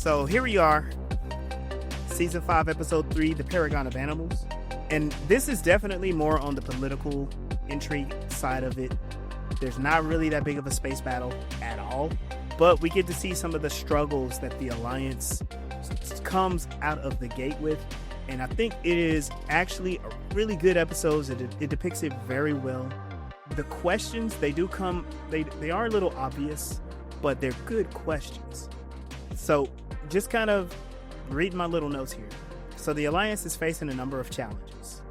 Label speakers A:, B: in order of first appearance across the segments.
A: So here we are, season 5, episode 3, the Paragon of Animals. And this is definitely more on the political intrigue side of it. There's not really that big of a space battle at all, but we get to see some of the struggles that the Alliance comes out of the gate with. And I think it is actually a really good episode. It depicts it very well. The questions, they are a little obvious, but they're good questions. So just kind of reading my little notes here. So the Alliance is facing a number of challenges.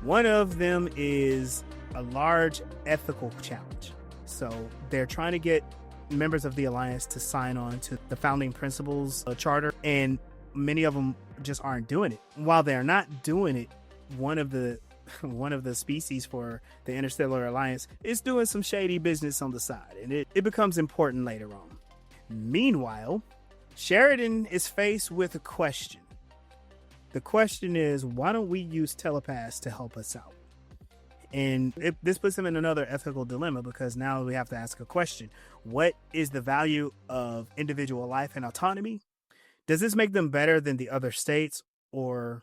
A: One of them is a large ethical challenge. So they're trying to get members of the Alliance to sign on to the founding principles charter, and many of them just aren't doing it. While they're not doing it, one of the species for the Interstellar Alliance is doing some shady business on the side, and it becomes important later on. Meanwhile, Sheridan is faced with a question. The question is, why don't we use telepaths to help us out? And this puts him in another ethical dilemma, because now we have to ask a question. What is the value of individual life and autonomy? Does this make them better than the other states or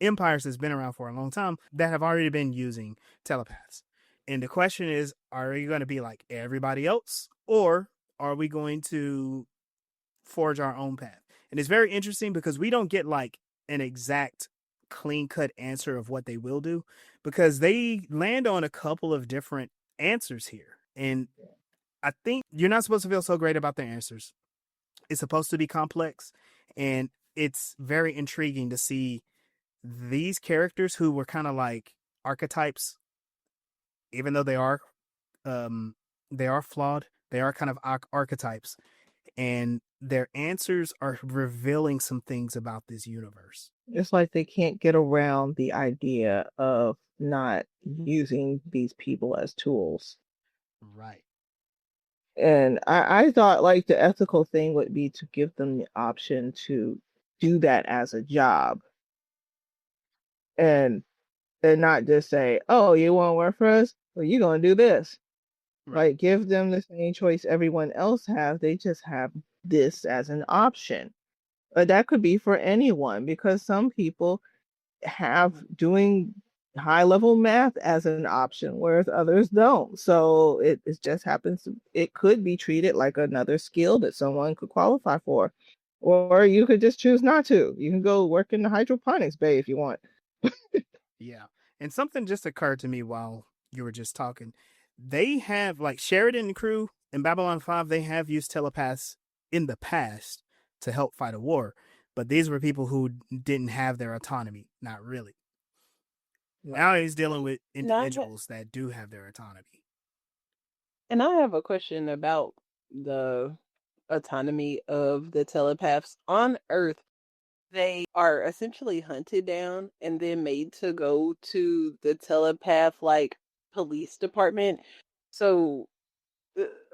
A: empires that's been around for a long time that have already been using telepaths? And the question is, are we going to be like everybody else, or are we going to forge our own path? And it's very interesting because we don't get like an exact clean-cut answer of what they will do, because they land on a couple of different answers here. And I think you're not supposed to feel so great about their answers. It's supposed to be complex, and it's very intriguing to see these characters who were kind of like archetypes, even though they are flawed. They are kind of archetypes, and their answers are revealing some things about this universe.
B: It's like they can't get around the idea of not using these people as tools.
A: Right.
B: And I thought like the ethical thing would be to give them the option to do that as a job. And not just say, oh, you want to work for us? Well, you're going to do this. Right. Like, give them the same choice everyone else has. They just have this as an option. But that could be for anyone, because some people have doing high level math as an option, whereas others don't. So it just happens. It could be treated like another skill that someone could qualify for. Or you could just choose not to. You can go work in the hydroponics bay if you want.
A: Yeah. And something just occurred to me while you were just talking. They have, like, Sheridan and crew in Babylon 5, they have used telepaths in the past to help fight a war. But these were people who didn't have their autonomy. Not really. Now he's dealing with individuals that do have their autonomy.
C: And I have a question about the autonomy of the telepaths. On Earth, they are essentially hunted down and then made to go to the telepath, like, police department. So,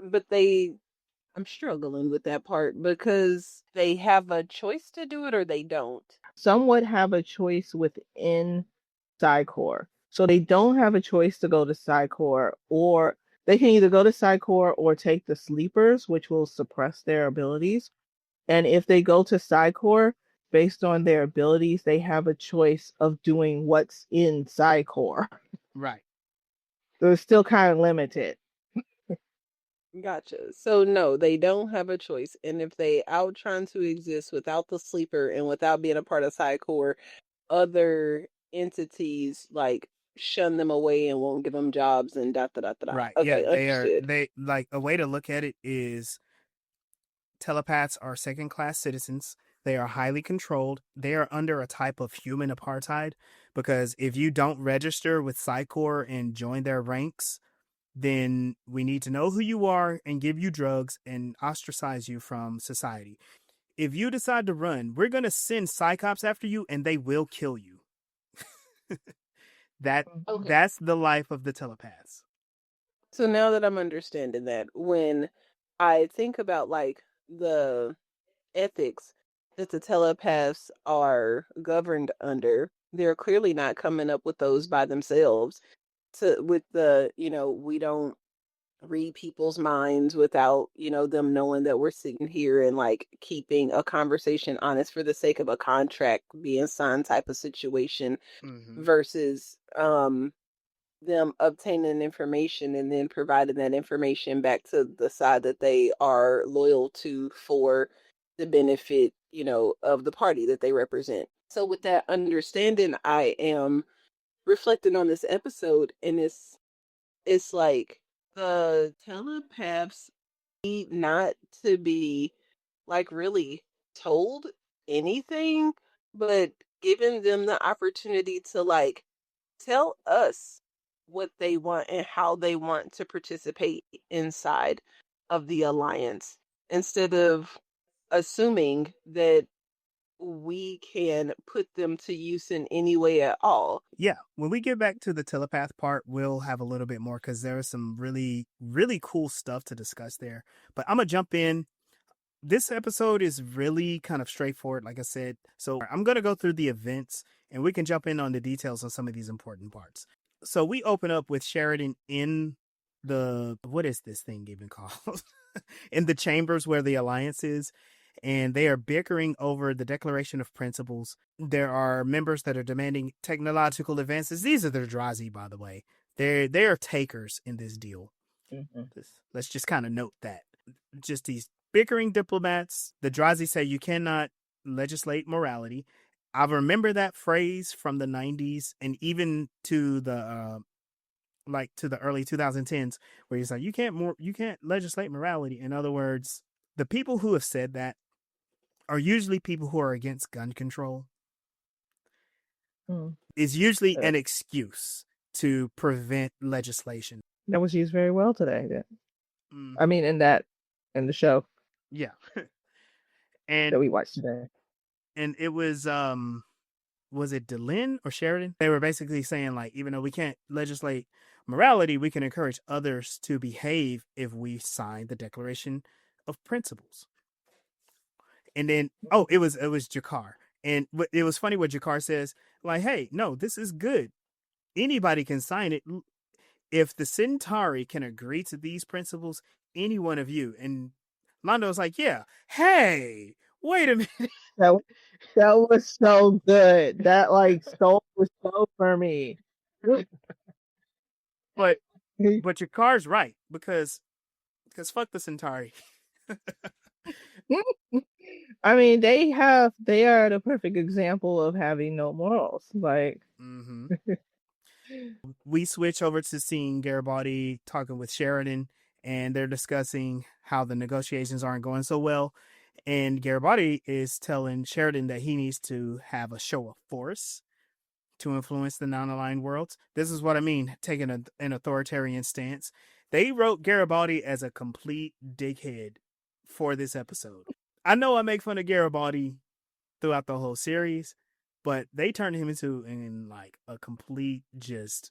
C: but I'm struggling with that part, because they have a choice to do it or they don't.
B: Some would have a choice within Psycor. So they don't have a choice to go to Psycor, or they can either go to Psycor or take the sleepers, which will suppress their abilities. And if they go to Psycor, based on their abilities, they have a choice of doing what's in Psycor.
A: Right.
B: So it's still kind of limited.
C: Gotcha. So no, they don't have a choice. And if they out trying to exist without the sleeper and without being a part of Psycor, other entities like shun them away and won't give them jobs and da da da da.
A: Right.
C: Okay,
A: Yeah, they like, a way to look at it is telepaths are second-class citizens. They are highly controlled. They are under a type of human apartheid, because if you don't register with Psycor and join their ranks, then we need to know who you are and give you drugs and ostracize you from society. If you decide to run, we're going to send Psychops after you, and they will kill you. That's the life of the telepaths.
C: So now that I'm understanding that, when I think about like the ethics that the telepaths are governed under, they're clearly not coming up with those by themselves. With the, we don't read people's minds without, them knowing that we're sitting here and like keeping a conversation honest for the sake of a contract being signed type of situation
A: Mm-hmm.
C: versus them obtaining information and then providing that information back to the side that they are loyal to for the benefit, of the party that they represent. So with that understanding, I am reflecting on this episode, and it's like the telepaths need not to be like really told anything, but giving them the opportunity to like tell us what they want and how they want to participate inside of the alliance instead of assuming that we can put them to use in any way at all.
A: Yeah, when we get back to the telepath part, we'll have a little bit more because there is some really, really cool stuff to discuss there. But I'm going to jump in. This episode is really kind of straightforward, like I said. So I'm going to go through the events and we can jump in on the details on some of these important parts. So we open up with Sheridan in what is this thing even called? In the chambers where the Alliance is. And they are bickering over the Declaration of Principles. There are members that are demanding technological advances. These are the Drazi, by the way. They are takers in this deal.
B: Mm-hmm.
A: Let's just kind of note that. Just these bickering diplomats. The Drazi say you cannot legislate morality. I remember that phrase from the 90s and even to the to the early 2010s where he's like, you can't legislate morality. In other words, the people who have said that are usually people who are against gun control. Is usually an excuse to prevent legislation.
B: That was used very well today. I mean, in the show.
A: Yeah. And
B: that we watched today.
A: And it was it Delenn or Sheridan? They were basically saying like, even though we can't legislate morality, we can encourage others to behave if we sign the Declaration of Principles. And then, it was Jakar. And it was funny what Jakar says, like, hey, no, this is good. Anybody can sign it. If the Centauri can agree to these principles, any one of you. And Lando's like, yeah, hey, wait a minute.
B: That was so good. That like stole the show for me.
A: But Jakar's right because fuck the Centauri.
B: I mean, they are the perfect example of having no morals. Like,
A: we switch over to seeing Garibaldi talking with Sheridan, and they're discussing how the negotiations aren't going so well. And Garibaldi is telling Sheridan that he needs to have a show of force to influence the non-aligned worlds. This is what I mean, taking an authoritarian stance. They wrote Garibaldi as a complete dickhead for this episode. I know I make fun of Garibaldi throughout the whole series, but they turned him into like a complete just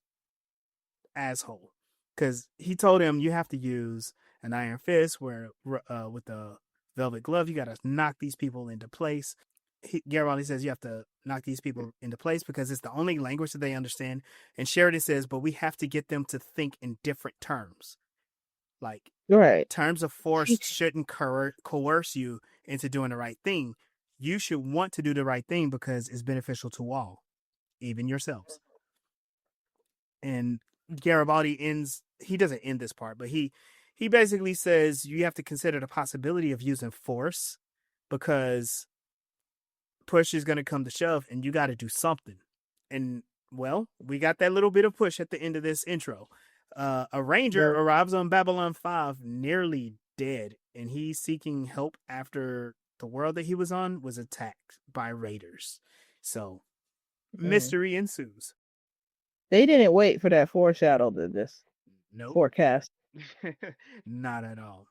A: asshole. Because he told him you have to use an iron fist where with the velvet glove, you got to knock these people into place. Garibaldi says you have to knock these people into place because it's the only language that they understand. And Sheridan says, but we have to get them to think in different terms. Like, terms of force shouldn't coerce you into doing the right thing. You should want to do the right thing because it's beneficial to all, even yourselves. And Garibaldi he doesn't end this part, but he basically says you have to consider the possibility of using force because push is going to come to shove and you got to do something. And well, we got that little bit of push at the end of this intro. A ranger arrives on Babylon 5 nearly dead, and he's seeking help after the world that he was on was attacked by raiders. So mystery ensues.
B: They didn't wait for that foreshadow to this forecast.
A: Not at all.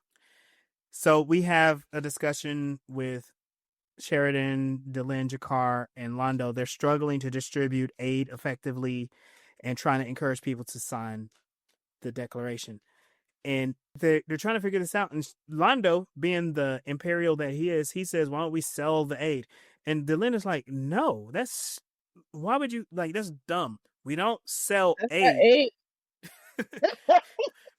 A: So we have a discussion with Sheridan, Delenn, Jakar, and Londo. They're struggling to distribute aid effectively and trying to encourage people to sign the declaration. And they're trying to figure this out. And Londo, being the imperial that he is, he says, why don't we sell the aid? And Delenn is like, no, why would you, like, that's dumb. We don't sell aid.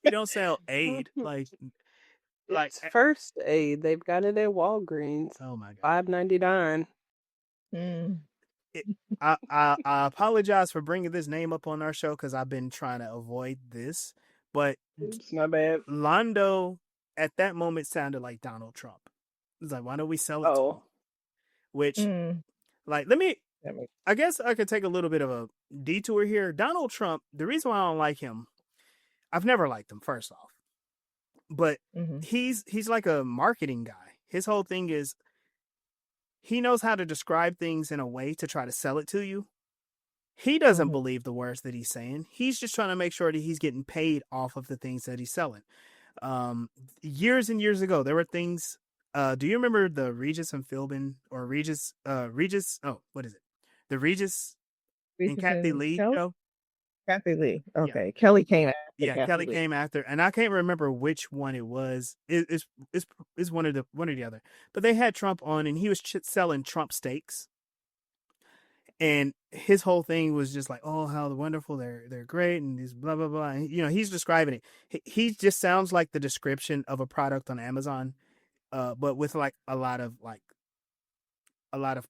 A: He don't sell aid.
C: It's first aid. They've got it at Walgreens.
A: Oh my god.
C: $5.99.
A: I apologize for bringing this name up on our show because I've been trying to avoid this, but
C: It's not bad.
A: Londo at that moment sounded like Donald Trump. It's like, why don't we sell it to him? Which, like, I guess I could take a little bit of a detour here. Donald Trump, the reason why I don't like him, I've never liked him, first off. But he's like a marketing guy. His whole thing is he knows how to describe things in a way to try to sell it to you. He doesn't believe the words that he's saying. He's just trying to make sure that he's getting paid off of the things that he's selling. Years and years ago, there were things. Do you remember the Regis and Philbin or Regis? What is it? The Regis and Kathy Lee show.
B: Kathy Lee. Okay, yeah. Kelly came after.
A: Yeah, Kelly came after, and I can't remember which one it was. It's one or the other. But they had Trump on, and he was selling Trump steaks. And his whole thing was just like, oh, how wonderful, they're great, and this blah blah blah. And, he's describing it. He just sounds like the description of a product on Amazon, but with like a lot of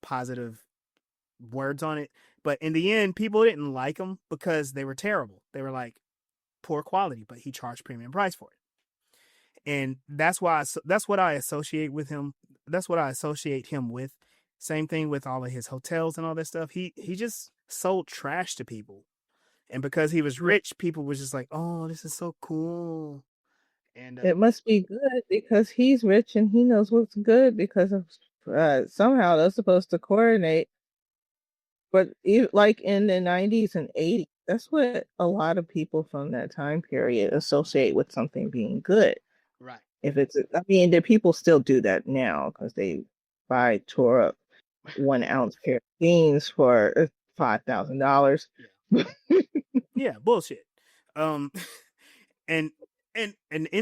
A: positive words on it. But in the end, people didn't like him because they were terrible. They were like poor quality, but he charged premium price for it. And that's what I associate with him. That's what I associate him with. Same thing with all of his hotels and all that stuff. He just sold trash to people. And because he was rich, people was just like, oh, this is so cool. And
B: it must be good because he's rich and he knows what's good because of somehow they're supposed to coordinate. But like in the 90s and 80s, that's what a lot of people from that time period associate with something being good.
A: Right.
B: The people still do that now because they tore up 1 ounce pair of jeans for $5,000.
A: Yeah, bullshit. And in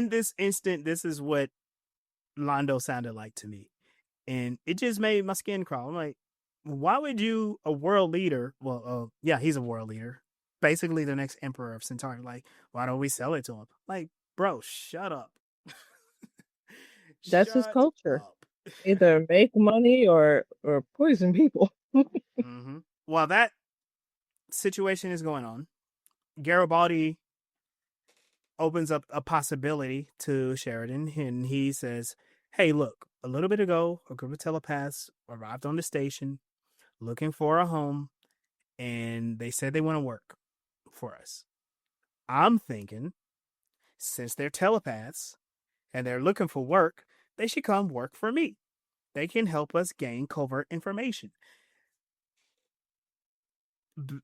A: this instant, this is what Londo sounded like to me, and it just made my skin crawl. I'm like, why would you, a world leader? Well, yeah, he's a world leader, basically the next emperor of Centauri. Like, why don't we sell it to him? Like, bro, shut up.
B: That's his culture. Either make money or poison people.
A: While that situation is going on, Garibaldi opens up a possibility to Sheridan, and he says, hey, look, a little bit ago, a group of telepaths arrived on the station looking for a home, and they said they want to work for us. I'm thinking, since they're telepaths and they're looking for work, they should come work for me. They can help us gain covert information.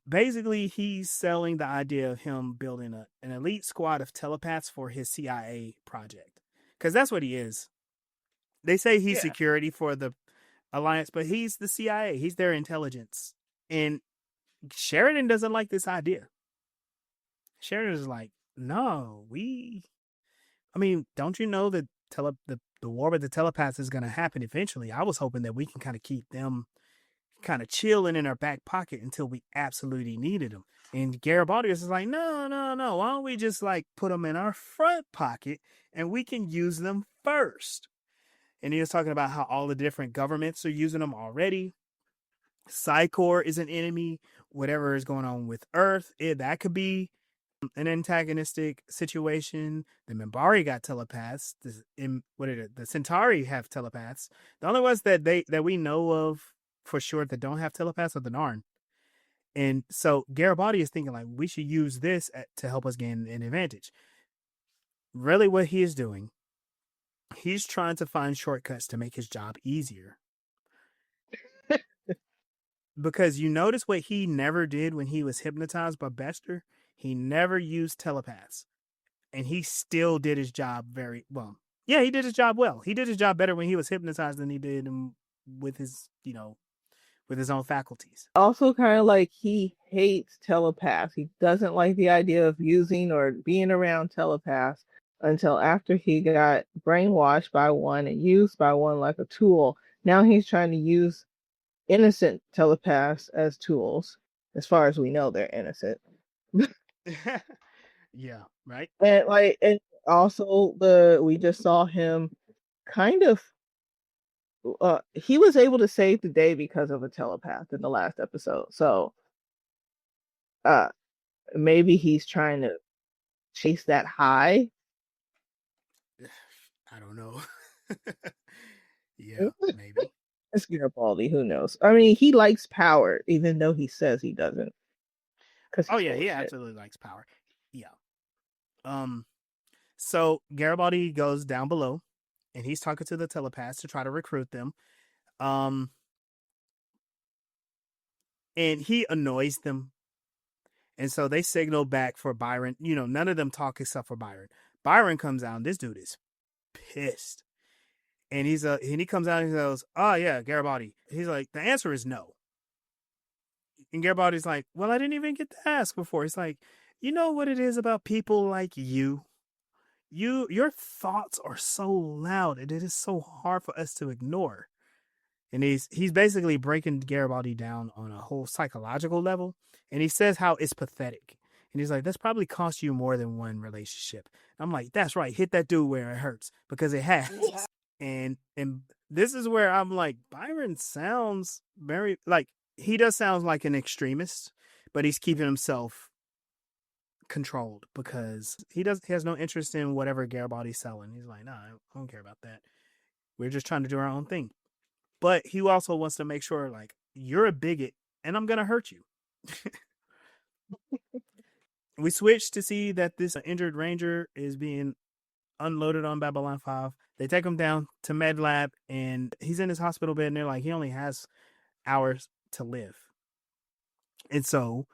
A: Basically, he's selling the idea of him building an elite squad of telepaths for his CIA project. Because that's what he is. They say he's security for the Alliance, but he's the CIA. He's their intelligence. And Sheridan doesn't like this idea. Sheridan is like, no, don't you know that the war with the telepaths is going to happen eventually? I was hoping that we can kind of keep them kind of chilling in our back pocket until we absolutely needed them. And Garibaldi is like, no. Why don't we just like put them in our front pocket and we can use them first? And he was talking about how all the different governments are using them already. Psychor is an enemy. Whatever is going on with Earth, that could be an antagonistic situation. The Minbari got telepaths. The Centauri have telepaths. The only ones that we know of for sure that don't have telepaths are the Narn. And so Garibaldi is thinking like we should use this to help us gain an advantage. Really, what he is doing, he's trying to find shortcuts to make his job easier. Because you notice what he never did when he was hypnotized by Bester? He never used telepaths. And he still did his job very well. Yeah, he did his job well. He did his job better when he was hypnotized than he did with his, with his own faculties.
B: Also kind of like he hates telepaths. He doesn't like the idea of using or being around telepaths until after he got brainwashed by one and used by one like a tool. Now he's trying to use innocent telepaths as tools. As far as we know, they're innocent.
A: Yeah, right.
B: And also we just saw him kind of he was able to save the day because of a telepath in the last episode. So uh maybe he's trying to chase that high.
A: I don't know. Yeah, maybe.
B: It's Garibaldi, who knows? I mean, he likes power, even though he says he doesn't. Because
A: Oh
B: he's
A: yeah,
B: full of
A: he
B: shit.
A: absolutely likes power. Yeah. Um. So Garibaldi goes down below, and he's talking to the telepaths to try to recruit them. Um. And he annoys them, and so they signal back for Byron. You know, none of them talk except for Byron. Byron comes out, and this dude is pissed. And he comes out and he goes, "Oh yeah, Garibaldi." He's like, "The answer is no." And Garibaldi's like, "Well, I didn't even get to ask before." He's like, "You know what it is about people like you? Your thoughts are so loud and it is so hard for us to ignore." And he's basically breaking Garibaldi down on a whole psychological level. And he says how it's pathetic. And he's like, "That's probably cost you more than one relationship." I'm like, "That's right. Hit that dude where it hurts, because it has." Yeah. And this is where I'm like, Byron sounds very like, he does sound like an extremist, but he's keeping himself controlled because he has no interest in whatever Garibaldi's selling. He's like, "Nah, I don't care about that. We're just trying to do our own thing." But he also wants to make sure, like, you're a bigot and I'm gonna hurt you. We switch to see that this injured ranger is being unloaded on Babylon 5. They take him down to Med Lab, and he's in his hospital bed, and they're like, he only has hours to live. And so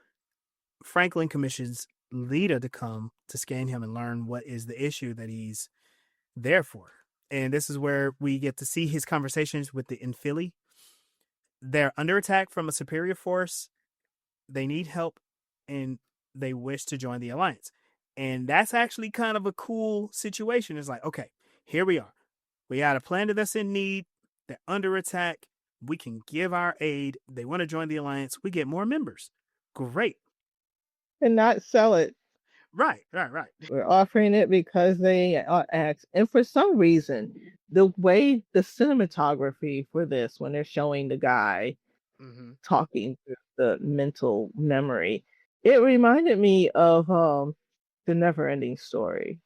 A: Franklin commissions Lita to come to scan him and learn what is the issue that he's there for. And this is where we get to see his conversations with the Infili. They're under attack from a superior force. They need help, and they wish to join the Alliance. And that's actually kind of a cool situation. It's like, okay, here we are. We got a planet that's in need. They're under attack. We can give our aid. They want to join the Alliance. We get more members. Great.
B: And not sell it.
A: Right.
B: We're offering it because they asked. And for some reason, the way the cinematography for this, when they're showing the guy talking through the mental memory, it reminded me of the Never-Ending Story.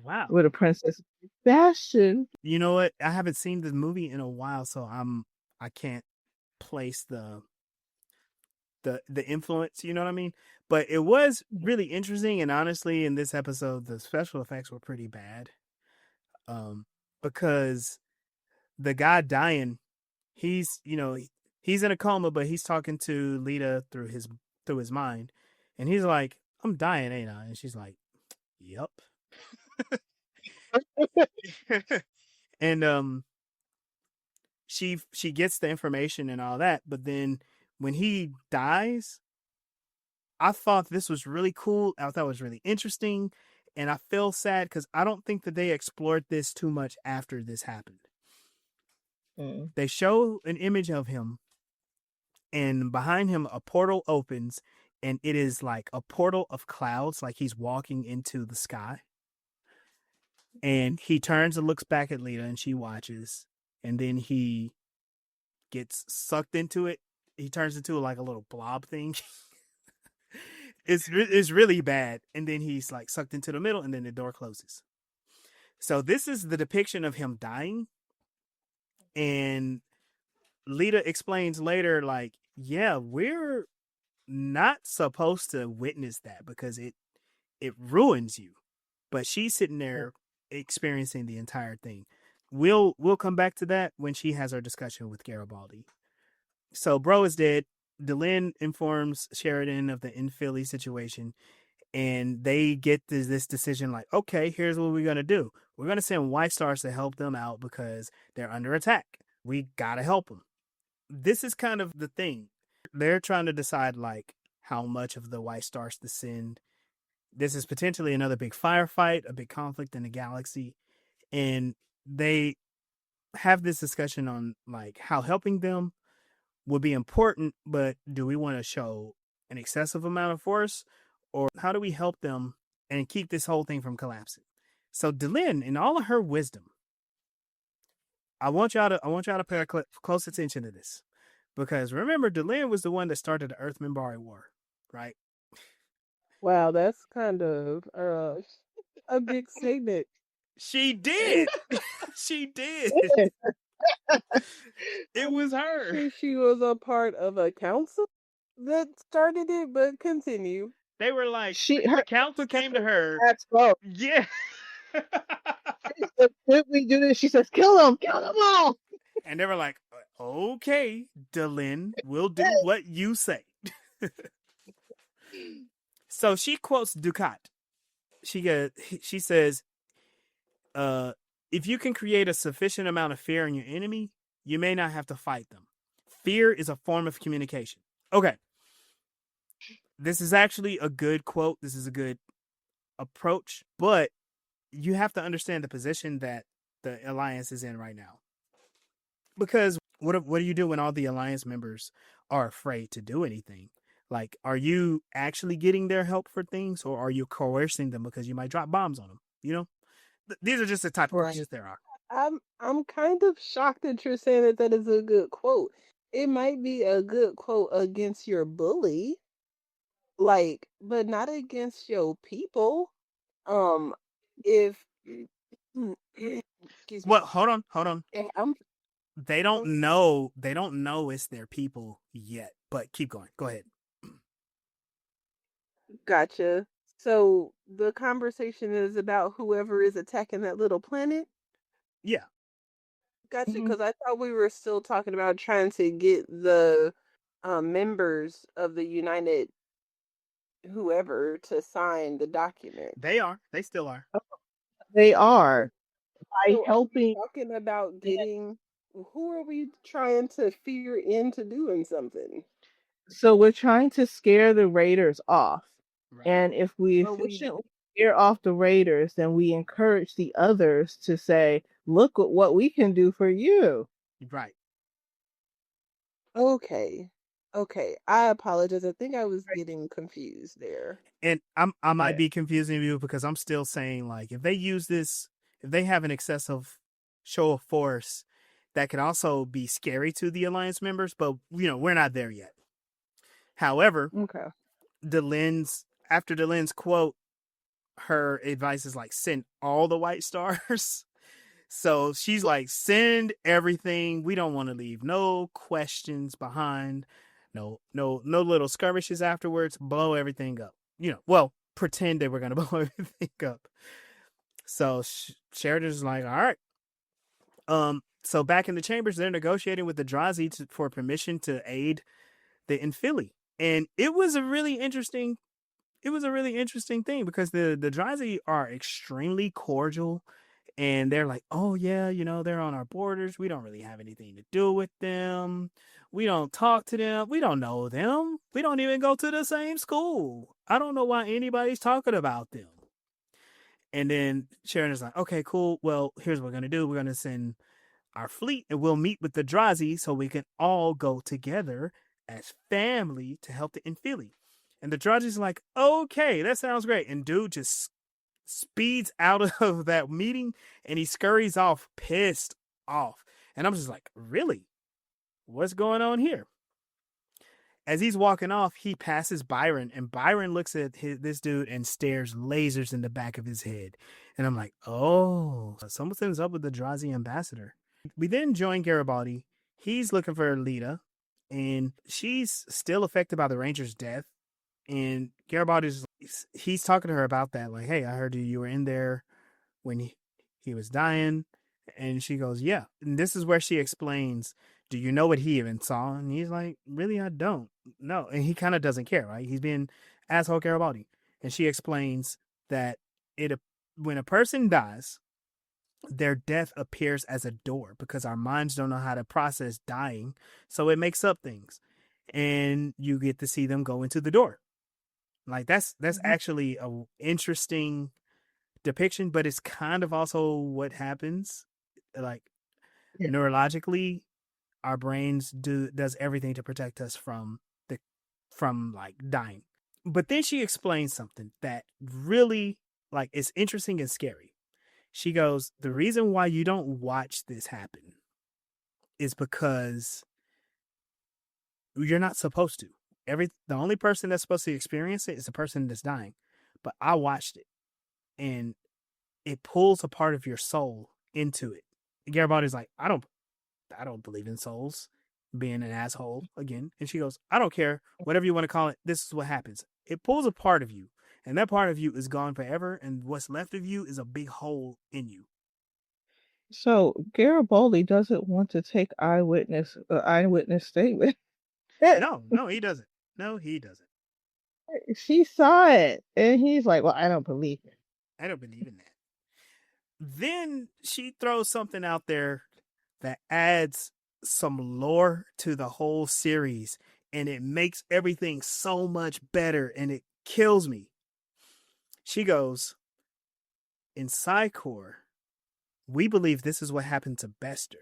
A: Wow.
B: With a Princess Bastion.
A: You know what? I haven't seen the movie in a while, so I can't place the influence, you know what I mean? But it was really interesting, and honestly, in this episode, the special effects were pretty bad. Because the guy dying, he's he's in a coma, but he's talking to Lita through his mind, and he's like, "I'm dying, ain't I?" And she's like, "Yep." And she gets the information and all that, but then when he dies, I thought this was really cool. I thought it was really interesting, and I feel sad because I don't think that they explored this too much after this happened. They show an image of him, and behind him a portal opens, and it is like a portal of clouds, like he's walking into the sky. And he turns and looks back at Lita, and she watches, and then he gets sucked into it. He turns into like a little blob thing. It's really bad. And then he's like sucked into the middle, and then the door closes. So this is the depiction of him dying. And Lita explains later, like, yeah, we're not supposed to witness that because it ruins you. But she's sitting there experiencing the entire thing. We'll come back to that when she has her discussion with Garibaldi. So bro is dead. Delenn informs Sheridan of the Infili situation, and they get this decision like, okay, here's what we're going to do. We're going to send White Stars to help them out because they're under attack. We got to help them. This is kind of the thing. They're trying to decide like how much of the White Stars to send. This is potentially another big firefight, a big conflict in the galaxy. And they have this discussion on like how helping them would be important, but do we want to show an excessive amount of force, or how do we help them and keep this whole thing from collapsing? So Delenn, in all of her wisdom, I want y'all to pay close attention to this, because remember, Delenn was the one that started the Earth Minbari War, right?
C: Wow, that's kind of a big statement.
A: She did. She did. It was her.
C: Sure, she was a part of a council that started it, but continue.
A: They were like,
B: Her
A: the council came to her.
B: That's well.
A: Yeah.
B: She said, "Should we do this?" She says, "Kill them all."
A: And they were like, okay, Delenn, we'll do what you say. So she quotes Ducat. She says, if you can create a sufficient amount of fear in your enemy, you may not have to fight them. Fear is a form of communication. Okay. This is actually a good quote. This is a good approach, but you have to understand the position that the Alliance is in right now. Because what do you do when all the Alliance members are afraid to do anything? Like, are you actually getting their help for things, or are you coercing them because you might drop bombs on them? You know, these are just the type of questions there are.
C: I'm kind of shocked that you're saying that is a good quote. It might be a good quote against your bully, like, but not against your people. If excuse me.
A: Well, hold on.
C: I'm
A: They don't know it's their people yet. But keep going. Go ahead.
C: Gotcha. So the conversation is about whoever is attacking that little planet.
A: Yeah.
C: Gotcha. Because I thought we were still talking about trying to get the members of the United whoever to sign the document.
A: They are. They still are.
B: They are. By
C: So
B: helping.
C: talking about getting, who are we trying to fear into doing something?
B: So we're trying to scare the raiders off.
A: Right.
B: And if we
C: But
B: efficiently scare off the raiders, then we encourage the others to say, look at what we can do for you.
A: Right.
C: Okay. I apologize. I think I was getting confused there.
A: And I might be confusing you, because I'm still saying, like, if they use this, if they have an excessive show of force, that could also be scary to the Alliance members, but we're not there yet. However,
C: Okay.
A: after Delenn's quote, her advice is like, send all the white stars. So she's like, send everything. We don't want to leave no questions behind. No little skirmishes afterwards. Blow everything up. Well, pretend they were going to blow everything up. So Sheridan's like, all right. So back in the chambers, they're negotiating with the Drazi for permission to aid the Infili. And it was a really interesting thing, because the Drazi are extremely cordial, and they're like, oh yeah, they're on our borders. We don't really have anything to do with them. We don't talk to them. We don't know them. We don't even go to the same school. I don't know why anybody's talking about them. And then Sheridan's like, okay, cool. Well, here's what we're going to do. We're going to send our fleet, and we'll meet with the Drazi so we can all go together as family to help the Infili. And the Drazi's like, okay, that sounds great. And dude just speeds out of that meeting, and he scurries off, pissed off. And I'm just like, really? What's going on here? As he's walking off, he passes Byron, and Byron looks at this dude and stares lasers in the back of his head. And I'm like, oh, something's up with the Drazi ambassador. We then join Garibaldi. He's looking for Lita, and she's still affected by the Ranger's death. And Garibaldi's, he's talking to her about that. Like, hey, I heard you were in there when he was dying. And she goes, yeah. And this is where she explains, do you know what he even saw? And he's like, really, I don't know. And he kind of doesn't care, right? He's being asshole Garibaldi. And she explains that when a person dies, their death appears as a door, because our minds don't know how to process dying. So it makes up things. And you get to see them go into the door. Like, that's actually a interesting depiction, but it's kind of also what happens. Like, neurologically, our brains does everything to protect us from like dying. But then she explains something that really, like, is interesting and scary. She goes, the reason why you don't watch this happen is because you're not supposed to. The only person that's supposed to experience it is the person that's dying. But I watched it, and it pulls a part of your soul into it. And Garibaldi's like, I don't believe in souls, being an asshole again. And she goes, I don't care, whatever you want to call it. This is what happens. It pulls a part of you, and that part of you is gone forever, and what's left of you is a big hole in you.
B: So Garibaldi doesn't want to take eyewitness statement.
A: No, he doesn't. No, he doesn't.
B: She saw it, and he's like, "Well, I don't believe it."
A: I don't believe in that. Then she throws something out there that adds some lore to the whole series, and it makes everything so much better, and it kills me. She goes, in Psychor, we believe this is what happened to Bester.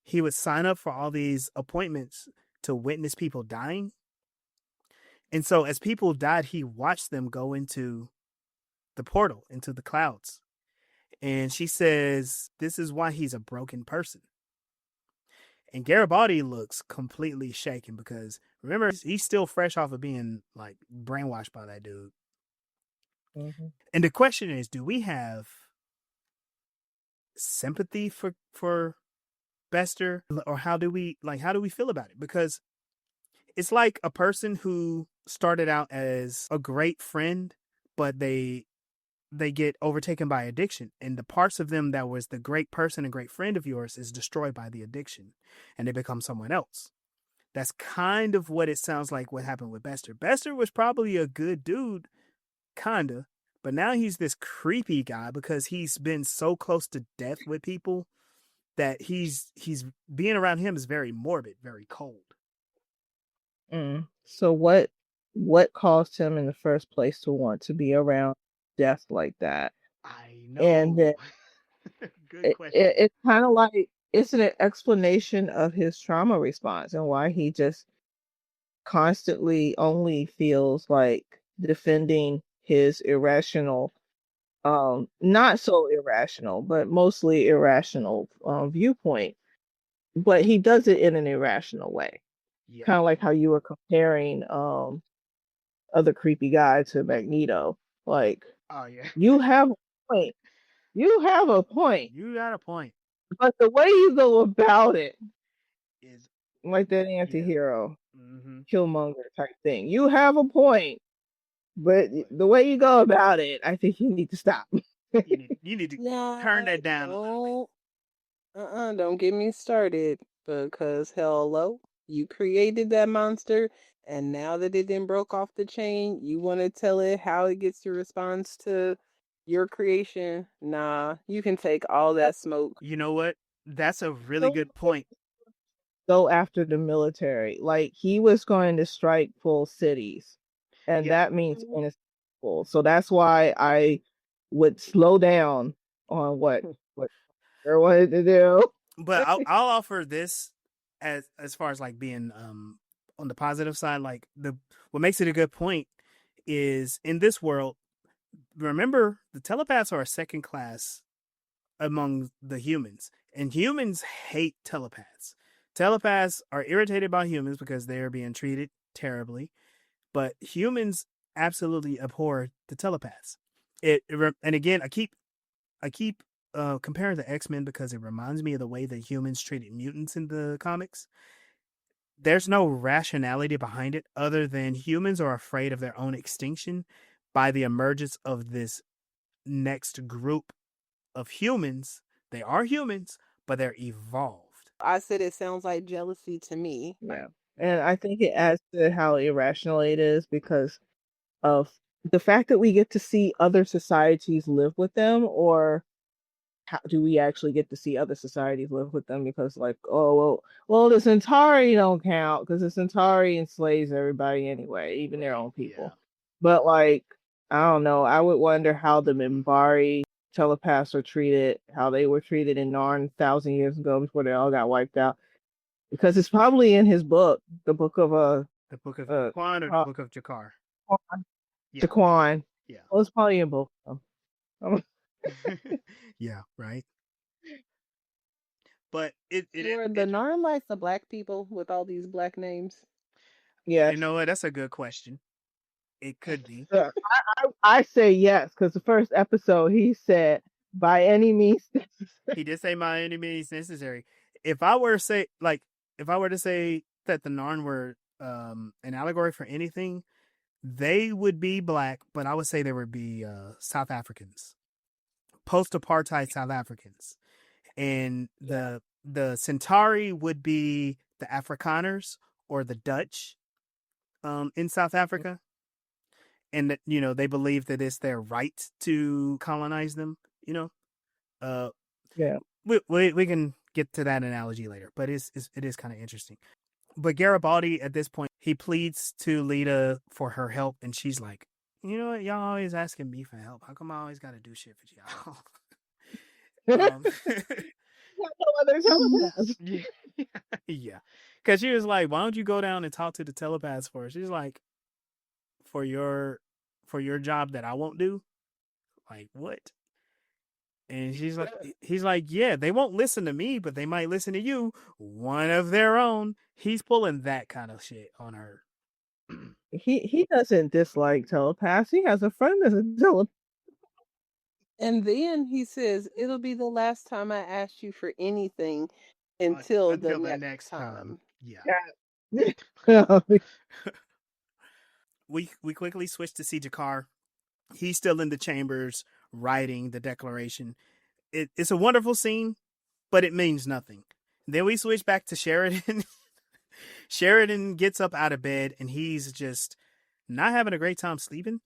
A: He would sign up for all these appointments to witness people dying. And so as people died, he watched them go into the portal, into the clouds. And she says, this is why he's a broken person. And Garibaldi looks completely shaken because, remember, he's still fresh off of being, like, brainwashed by that dude.
B: Mm-hmm.
A: And the question is, do we have sympathy for Bester, or how do we feel about it? Because it's like a person who started out as a great friend, but they get overtaken by addiction, and the parts of them that was the great person and great friend of yours is destroyed by the addiction, and they become someone else. That's kind of what it sounds like what happened with Bester. Bester was probably a good dude, kinda, but now he's this creepy guy because he's been so close to death with people that he's being around him is very morbid, very cold.
B: So what caused him in the first place to want to be around death like that?
A: I know.
B: And then
A: Good question.
B: it's kind of like, it's an explanation of his trauma response and why he just constantly only feels like defending his irrational, not so irrational, but mostly irrational viewpoint. But he does it in an irrational way.
A: Yeah.
B: Kind of like how you were comparing other creepy guy to Magneto. Like,
A: Oh yeah.
B: you have a point. You have a point.
A: You got a point.
B: But the way you go about it
A: Is
B: like that anti-hero,
A: mm-hmm.
B: Killmonger type thing. You have a point, but the way you go about it, I think you need to stop.
A: you need to turn that down a little bit.
C: Don't get me started, because hello, you created that monster, and now that it then broke off the chain, you want to tell it how it gets your response to your creation? Nah, you can take all that smoke.
A: You know what? That's a really good point.
B: Go after the military. Like, he was going to strike full cities, and that means innocent people. So that's why I would slow down on what I wanted to do.
A: But I'll offer this as far as, like, being on the positive side. Like, what makes it a good point is, in this world, remember, the telepaths are a second class among the humans, and humans hate telepaths. Telepaths are irritated by humans because they are being treated terribly, but humans absolutely abhor the telepaths. And again, I keep comparing the X-Men because it reminds me of the way the humans treated mutants in the comics. There's no rationality behind it other than humans are afraid of their own extinction by the emergence of this next group of humans. They are humans, but they're evolved.
C: I said it sounds like jealousy to me.
B: Yeah. And I think it adds to how irrational it is because of the fact that we get to see other societies live with them, or how do we actually get to see other societies live with them? Because, like, oh, well, the Centauri don't count because the Centauri enslaves everybody anyway, even their own people. Yeah. But, like, I don't know. I would wonder how the Minbari telepaths are treated, how they were treated in Narn 1,000 years ago before they all got wiped out. Because it's probably in his book, the book of
A: The Book of
B: uh,
A: Quan or the
B: uh
A: Book of Jakar? Yeah,
B: Jaquan.
A: yeah,
B: Well, it's probably in both of them.
A: yeah. Right. But
C: Were the Narn like the black people with all these black names?
B: Yes.
A: you know what? That's a good question. It could be.
B: I say yes, because the first episode he said, by any means
A: He did say by any means necessary. If I were to say like if I were to say that the Narn were an allegory for anything, they would be black, but I would say they would be South Africans. Post apartheid South Africans. And the Centauri would be the Afrikaners or the Dutch in South Africa. And that, you know, they believe that it's their right to colonize them, you know. Uh
B: Yeah.
A: we can get to that analogy later, but it is kind of interesting. But Garibaldi at this point, he pleads to Lita for her help, and she's like, you know what, y'all always asking me for help. How come I always gotta do shit for y'all? Yeah. Yeah. Cause she was like, why don't you go down and talk to the telepaths for us? She's like, for your job that I won't do? Like what? And he's like, yeah, they won't listen to me, but they might listen to you, one of their own. He's pulling that kind of shit on her.
B: He doesn't dislike telepaths. He has a friend that's a telepath.
C: And then he says, it'll be the last time I ask you for anything until the next time.
A: Yeah.
B: Yeah.
A: We quickly switch to see Jakar. He's still in the chambers writing the declaration. It's a wonderful scene, but it means nothing. Then we switch back to Sheridan. Sheridan gets up out of bed and he's just not having a great time sleeping.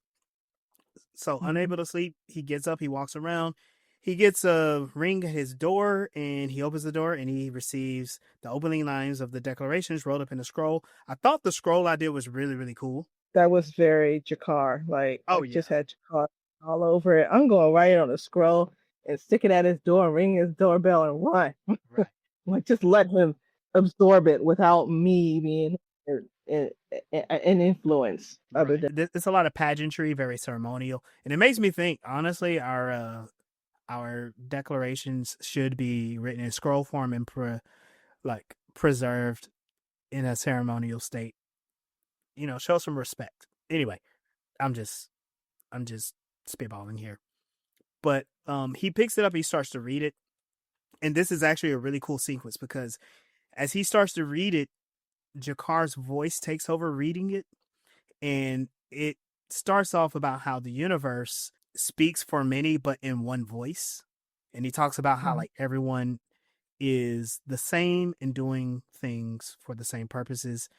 A: So unable to sleep, he gets up, he walks around. He gets a ring at his door and he opens the door and he receives the opening lines of the declarations rolled up in a scroll. I thought the scroll idea was really, really cool.
B: That was very Jakar. Like,
A: Yeah.
B: just had Jakar all over it. I'm going to write it on a scroll and stick it at his door and ring his doorbell and run.
A: Right.
B: Like, just let him absorb it without me being an influence. Other than
A: It's a lot of pageantry, very ceremonial, and it makes me think. Honestly, our declarations should be written in scroll form and preserved in a ceremonial state. You know, show some respect. Anyway, I'm just spitballing here, but he picks it up. He starts to read it, and this is actually a really cool sequence because as he starts to read it, Jakar's voice takes over reading it, and it starts off about how the universe speaks for many but in one voice, and he talks about how like everyone is the same and doing things for the same purposes,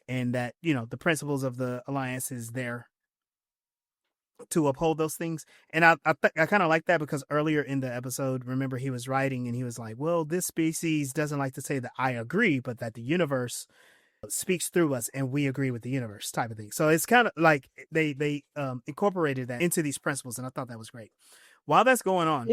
A: and that, you know, the principles of the alliance is there to uphold those things. And I kind of like that because earlier in the episode, remember, he was writing and he was like, well, this species doesn't like to say that I agree, but that the universe speaks through us and we agree with the universe, type of thing. So it's kind of like they incorporated that into these principles, and I thought that was great. While that's going on,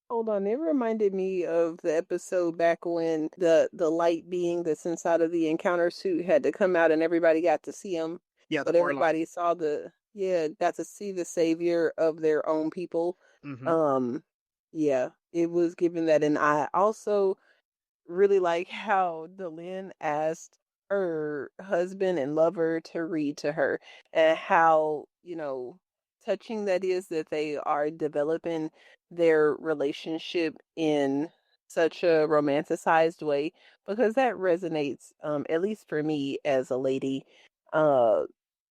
C: Hold on, it reminded me of the episode back when the light being that's inside of the encounter suit had to come out and everybody got to see him.
A: Yeah,
C: but everybody saw got to see the savior of their own people. Yeah, it was given that. And I also really like how Delenn asked her husband and lover to read to her, and how, you know, touching that is that they are developing their relationship in such a romanticized way, because that resonates, at least for me as a lady,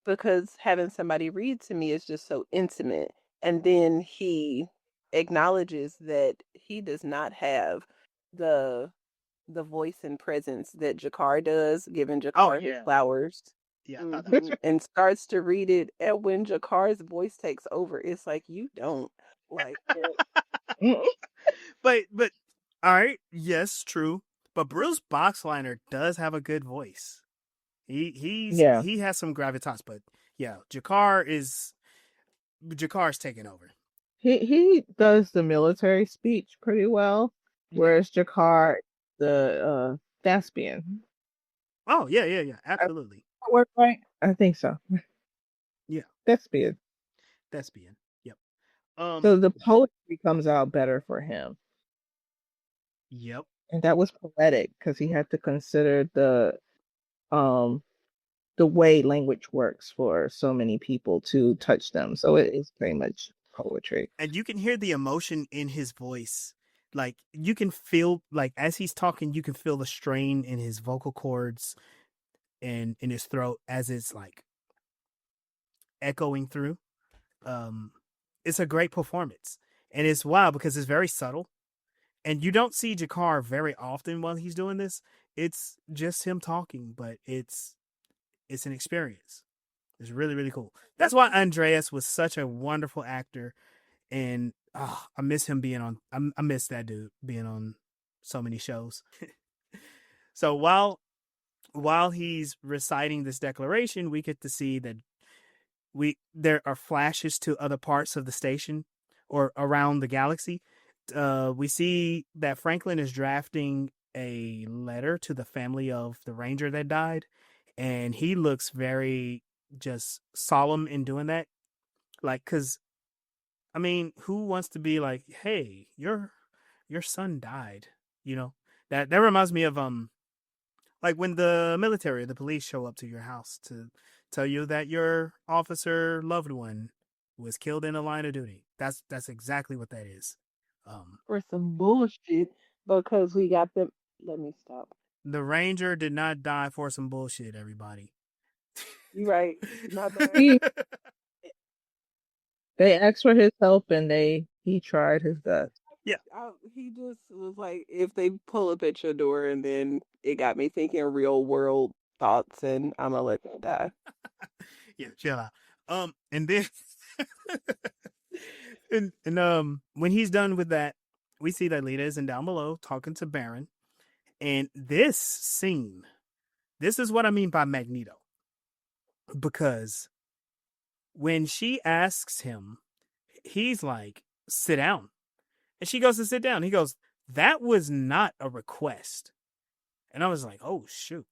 C: because having somebody read to me is just so intimate. And then he acknowledges that he does not have the voice and presence that Jakar does, giving Jakar flowers.
A: Yeah.
C: And starts to read it, and when Jakar's voice takes over, it's like, you don't like it.
A: but all right, yes, true. But Bruce Boxleitner does have a good voice. He has some gravitas, but yeah, Jakar's taking over.
B: He does the military speech pretty well, whereas Jakar the thespian.
A: Oh yeah, absolutely.
B: work right? I think so.
A: Yeah,
B: Thespian.
A: thespian. Yep.
B: So the poetry comes out better for him.
A: Yep.
B: And that was poetic because he had to consider um the way language works for so many people to touch them. So it is pretty much poetry.
A: And you can hear the emotion in his voice. Like you can feel, like as he's talking, you can feel the strain in his vocal cords and in his throat as it's like echoing through. Um, it's a great performance, and it's wild because it's very subtle, and you don't see Jakar very often while he's doing this. It's just him talking, but it's an experience. It's really really cool. That's why Andreas was such a wonderful actor, and I miss him being on. I miss that dude being on so many shows. So while he's reciting this declaration, we get to see that there are flashes to other parts of the station or around the galaxy. We see that Franklin is drafting a letter to the family of the ranger that died, and he looks very just solemn in doing that. Like, cause I mean, who wants to be like, hey, your son died? You know, that reminds me of like when the military, the police show up to your house to tell you that your officer loved one was killed in a line of duty. That's exactly what that is. Um,
C: For some bullshit because we got them. Let me stop.
A: the ranger did not die for some bullshit. Everybody.
C: You right. Not the
B: He
C: ranger.
B: they asked for his help and he tried his best.
A: Yeah.
C: He just was like, if they pull up at your door, and then it got me thinking real world thoughts, and I'm gonna let them die.
A: Yeah, chill out. And then and when he's done with that, we see that Lita is in down below talking to Baron. And this scene, this is what I mean by Magneto. Because when she asks him, he's like, sit down. And she goes to sit down. He goes, that was not a request. And I was like, oh, shoot.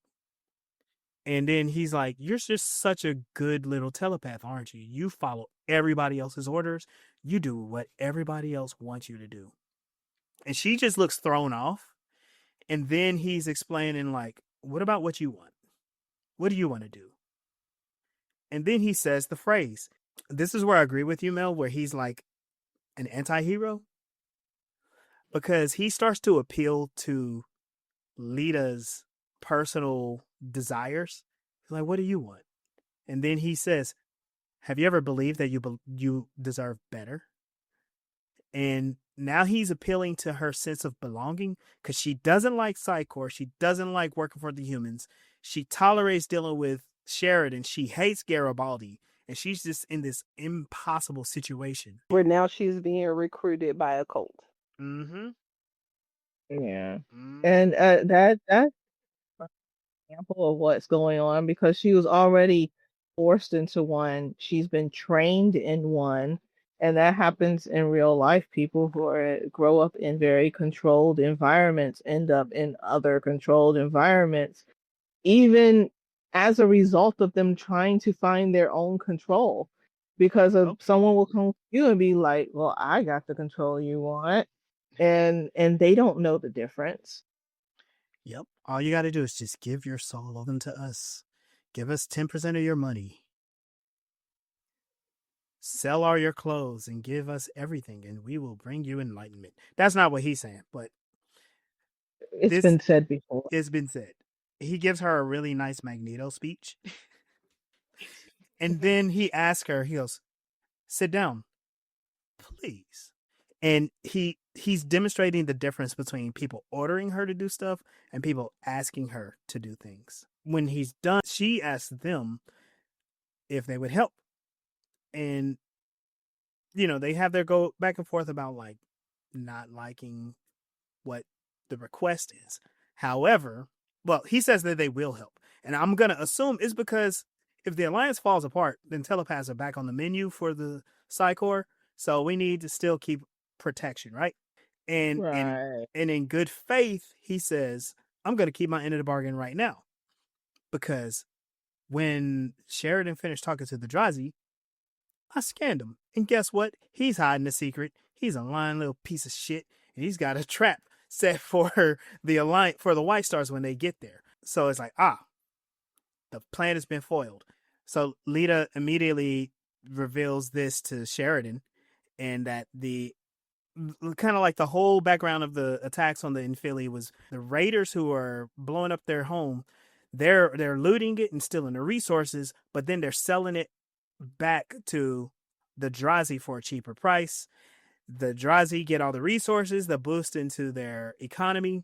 A: And then he's like, you're just such a good little telepath, aren't you? You follow everybody else's orders. You do what everybody else wants you to do. And she just looks thrown off. And then he's explaining, like, what about what you want? What do you want to do? And then he says the phrase. This is where I agree with you, Mel, where he's like an anti hero. Because he starts to appeal to Lita's personal desires. He's like, what do you want? And then he says, have you ever believed that you deserve better? And now he's appealing to her sense of belonging because she doesn't like Psychor. She doesn't like working for the humans. She tolerates dealing with Sheridan. She hates Garibaldi. And she's just in this impossible situation.
C: Where now she's being recruited by a cult.
A: Mm-hmm.
B: Yeah.
A: Mm-hmm.
B: And that's an example of what's going on because she was already forced into one. She's been trained in one. And that happens in real life. People who grow up in very controlled environments end up in other controlled environments, even as a result of them trying to find their own control. Because of someone will come to you and be like, well, I got the control you want. And they don't know the difference.
A: Yep. All you got to do is just give your soul over to us. Give us 10% of your money. Sell all your clothes and give us everything, and we will bring you enlightenment. That's not what he's saying, but
B: it's been said before.
A: It's been said. He gives her a really nice Magneto speech. And then he asks her, he goes, sit down, please. And he's demonstrating the difference between people ordering her to do stuff and people asking her to do things. When he's done, she asks them if they would help. And, you know, they have their go back and forth about like not liking what the request is. However, well, he says that they will help. And I'm going to assume it's because if the Alliance falls apart, then telepaths are back on the menu for the Psychor. So we need to still keep protection, right? And in good faith, he says, I'm going to keep my end of the bargain right now because when Sheridan finished talking to the Drazi, I scanned him. And guess what? He's hiding a secret. He's a lying little piece of shit. And he's got a trap set for the Alliance, for the White Stars when they get there. So it's like, the plan has been foiled. So Lita immediately reveals this to Sheridan, and that the kind of like the whole background of the attacks on the Infili was the raiders who are blowing up their home. They're looting it and stealing the resources, but then they're selling it back to the Drazi for a cheaper price. The Drazi get all the resources, the boost into their economy.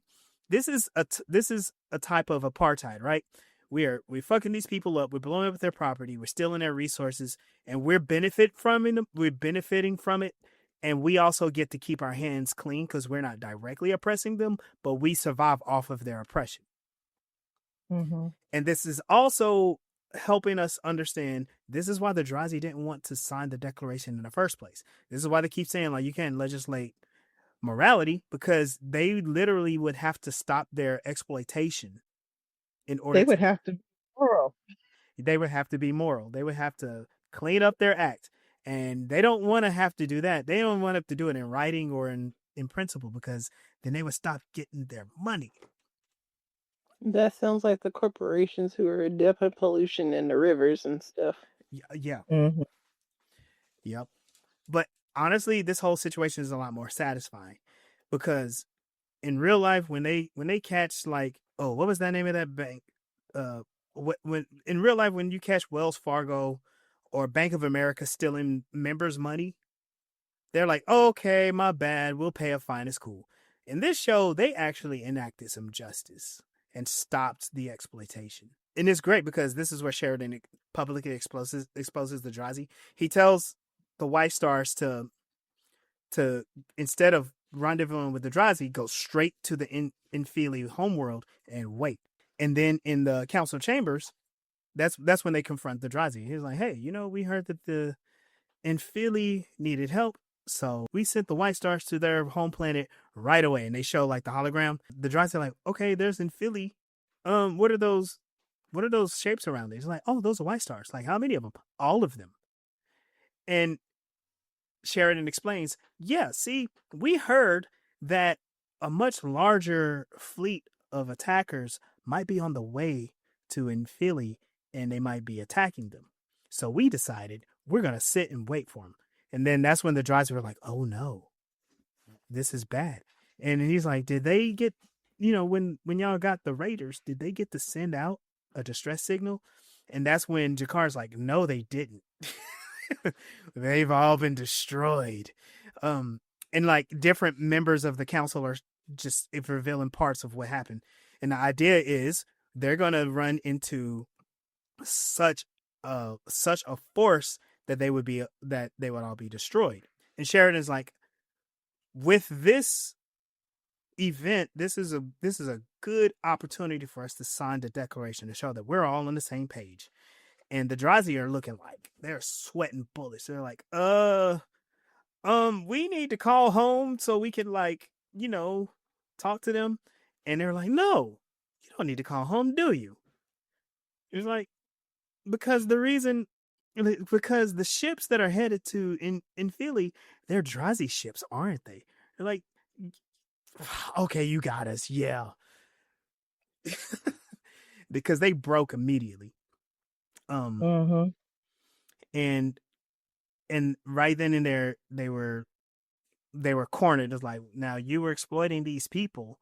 A: This is a type of apartheid, right? We're fucking these people up. We're blowing up their property. We're stealing their resources, and we're benefiting from it. And we also get to keep our hands clean because we're not directly oppressing them, but we survive off of their oppression.
B: Mm-hmm.
A: And this is also helping us understand this is why the Drazi didn't want to sign the declaration in the first place. This is why they keep saying, like, you can't legislate morality, because they literally would have to stop their exploitation in order
B: They would have to be moral.
A: They would have to be moral. They would have to clean up their act. And they don't want to have to do that. They don't want to have to do it in writing or in principle, because then they would stop getting their money.
C: That sounds like the corporations who are dumping pollution in the rivers and stuff.
A: Yeah.
B: Mm-hmm.
A: Yep. But honestly, this whole situation is a lot more satisfying, because in real life, when they catch, like, oh, what was that name of that bank? When in real life, when you catch Wells Fargo or Bank of America stealing members' money, they're like, oh, okay, my bad, we'll pay a fine, it's cool. In this show, they actually enacted some justice and stopped the exploitation. And it's great because this is where Sheridan publicly exposes the Drazi. He tells the White Stars to instead of rendezvousing with the Drazi, go straight to the Infili homeworld and wait. And then in the council chambers, that's when they confront the Drazi. He's like, hey, we heard that the Infili needed help, so we sent the White Stars to their home planet right away. And they show, like, the hologram. The Drazi are like, okay, there's Infili. What are those shapes around there? He's like, oh, those are White Stars. Like, how many of them? All of them. And Sheridan explains, yeah, see, we heard that a much larger fleet of attackers might be on the way to Infili, and they might be attacking them. So we decided we're going to sit and wait for them. And then that's when the Drazi were like, oh no, this is bad. And he's like, did they get, when y'all got the raiders, did they get to send out a distress signal? And that's when Jakar's like, no, they didn't. They've all been destroyed. And like different members of the council are just revealing parts of what happened. And the idea is they're going to run into such a force that they would all be destroyed. And Sheridan's like, with this event, this is a good opportunity for us to sign the declaration to show that we're all on the same page. And the Drazi are looking like they're sweating bullets. They're like, we need to call home so we can, like, talk to them. And they're like, no, you don't need to call home, do you? It's like, because the ships that are headed to Infili, they're Drazi ships, aren't they? They're like, okay, you got us, yeah. Because they broke immediately.
B: Mm-hmm.
A: And right then and there, they were cornered. It's like, now you were exploiting these people,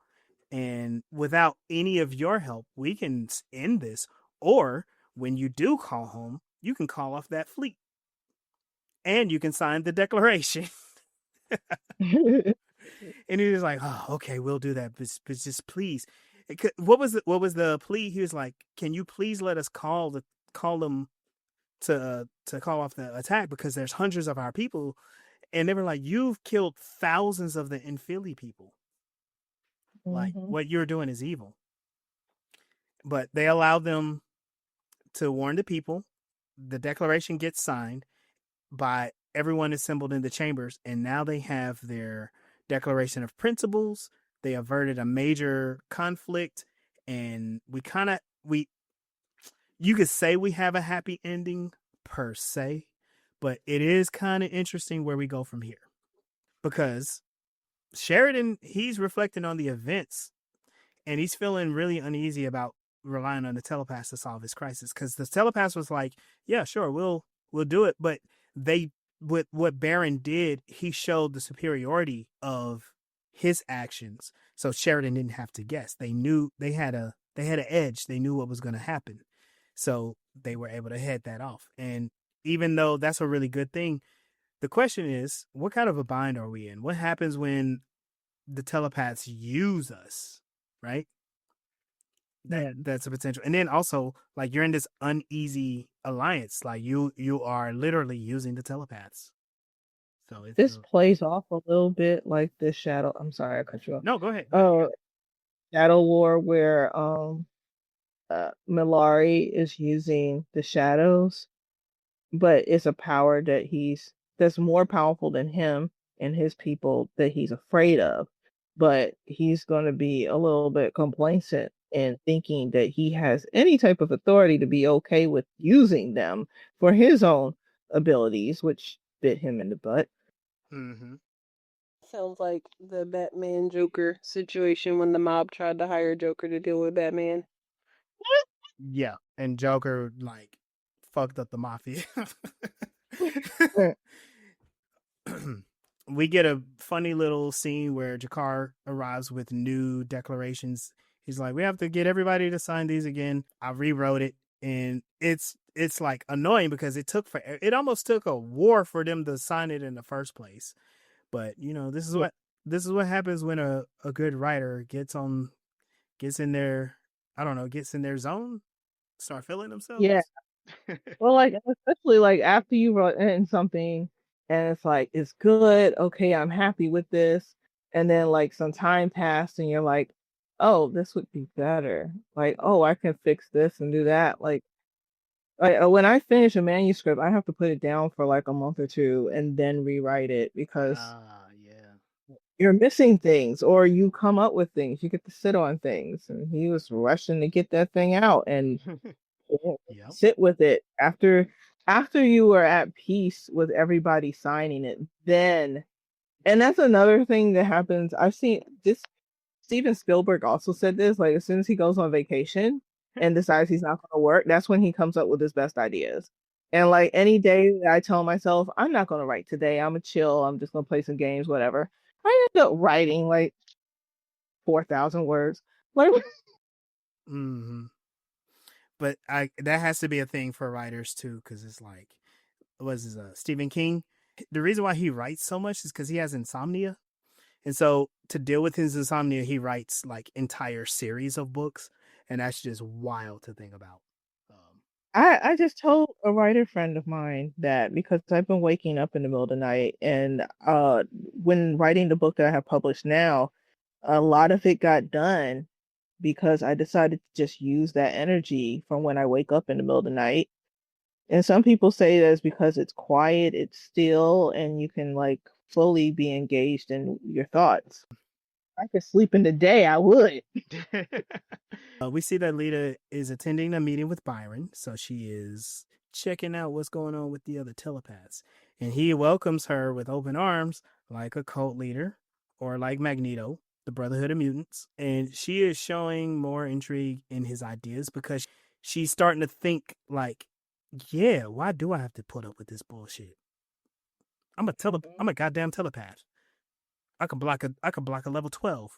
A: and without any of your help, we can end this. Or when you do call home, you can call off that fleet, and you can sign the declaration. And he was like, oh, okay, we'll do that, but just please. What was the plea? He was like, can you please let us call them to call off the attack, because there's hundreds of our people. And they were like, you've killed thousands of the Infili people. Mm-hmm. Like, what you're doing is evil. But they allowed them to warn the people. The declaration gets signed by everyone assembled in the chambers, and now they have their declaration of principles. They averted a major conflict, and you could say we have a happy ending per se, but it is kind of interesting where we go from here because Sheridan, he's reflecting on the events and he's feeling really uneasy about relying on the telepaths to solve his crisis because the telepaths was like, yeah, sure, we'll do it, but they with what Baron did, he showed the superiority of his actions, so Sheridan didn't have to guess. They knew they had an edge. They knew what was going to happen, so they were able to head that off. And even though that's a really good thing, the question is, what kind of a bind are we in? What happens when the telepaths use us, right? That's a potential. And then also, like, you're in this uneasy alliance. Like you are literally using the telepaths. So
B: this plays off a little bit like the Shadow. I'm sorry, I cut you off.
A: No, go ahead.
B: Shadow War, where Milari is using the shadows, but it's a power that's more powerful than him and his people that he's afraid of. But he's going to be a little bit complacent in thinking that he has any type of authority to be okay with using them for his own abilities, which bit him in the butt.
A: Mm-hmm.
C: Sounds like the Batman Joker situation when the mob tried to hire Joker to deal with Batman.
A: Yeah, and Joker like fucked up the mafia. We get a funny little scene where Jakar arrives with new declarations. He's like, we have to get everybody to sign these again. I rewrote it, and it's like annoying because it almost took a war for them to sign it in the first place. But this is what happens when a good writer gets in their, I don't know, gets in their zone, start feeling themselves.
B: Yeah. Well, like, especially like after you wrote in something and it's like, it's good, okay, I'm happy with this. And then like some time passed and you're like, oh, this would be better. Like, oh, I can fix this and do that. Like when I finish a manuscript, I have to put it down for like a month or two and then rewrite it because
A: Yeah.
B: you're missing things or you come up with things. You get to sit on things. And he was rushing to get that thing out and
A: Yep.
B: sit with it after you were at peace with everybody signing it. Then, and that's another thing that happens. I've seen this. Steven Spielberg also said this. Like, as soon as he goes on vacation and decides he's not going to work, that's when he comes up with his best ideas. And like any day that I tell myself I'm not going to write today, I'm gonna chill, I'm just going to play some games, whatever, I end up writing like 4,000 words. Like,
A: Mm-hmm. But that has to be a thing for writers too, because it's like, Stephen King? The reason why he writes so much is because he has insomnia, and so to deal with his insomnia, he writes like entire series of books, and that's just wild to think about.
B: I just told a writer friend of mine that because I've been waking up in the middle of the night, and when writing the book that I have published now, a lot of it got done because I decided to just use that energy from when I wake up in the middle of the night. And some people say that it's because it's quiet, it's still, and you can like fully be engaged in your thoughts. If I could sleep in the day, I would.
A: We see that Lita is attending a meeting with Byron, so she is checking out what's going on with the other telepaths. And he welcomes her with open arms, like a cult leader, or like Magneto, the Brotherhood of Mutants. And she is showing more intrigue in his ideas because she's starting to think like, yeah, why do I have to put up with this bullshit? I'm a goddamn telepath. I can block a level 12.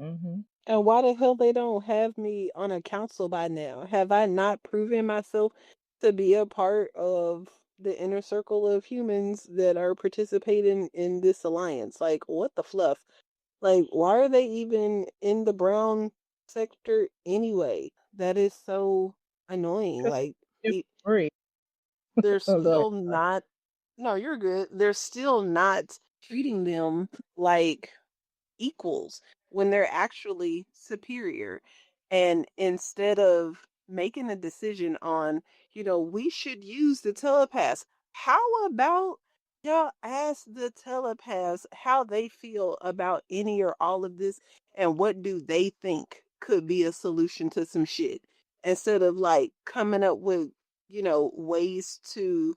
B: Mm-hmm.
C: And why the hell they don't have me on a council by now? Have I not proven myself to be a part of the inner circle of humans that are participating in this alliance? Like, what the fluff? Like, why are they even in the brown sector anyway? That is so annoying. Like,
B: Free.
C: they're still not. No, you're good. They're still not treating them like equals when they're actually superior. And instead of making a decision on, we should use the telepaths, how about y'all ask the telepaths how they feel about any or all of this and what do they think could be a solution to some shit? instead of like coming up with, ways to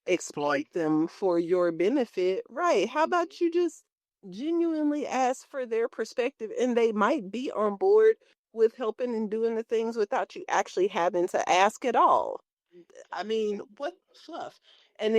C: exploit them for your benefit. Right. How about you just genuinely ask for their perspective, and they might be on board with helping and doing the things without you actually having to ask at all. I mean, what fluff? And